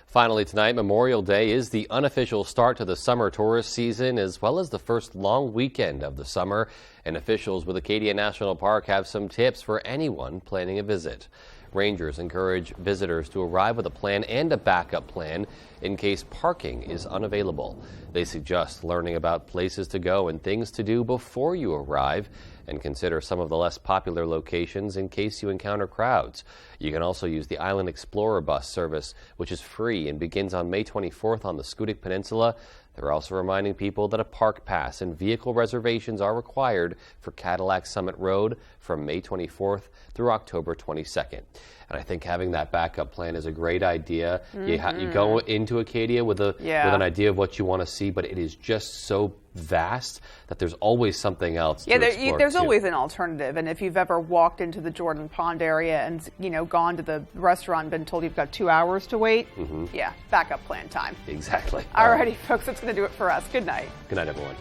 Finally tonight, Memorial Day is the unofficial start to the summer tourist season, as well as the first long weekend of the summer. And officials with Acadia National Park have some tips for anyone planning a visit. Rangers encourage visitors to arrive with a plan and a backup plan in case parking is unavailable. They suggest learning about places to go and things to do before you arrive, and consider some of the less popular locations in case you encounter crowds. You can also use the Island Explorer bus service, which is free and begins on May 24th on the Schoodic Peninsula. They're also reminding people that a park pass and vehicle reservations are required for Cadillac Summit Road from May 24th through October 22nd. And I think having that backup plan is a great idea. You go into Acadia with an idea of what you want to see, but it is just so vast that there's always something else to explore. There's always an alternative. And if you've ever walked into the Jordan Pond area and gone to the restaurant and been told you've got 2 hours to wait, yeah, backup plan time. Exactly. Alrighty, folks, that's going to do it for us. Good night. Good night, everyone.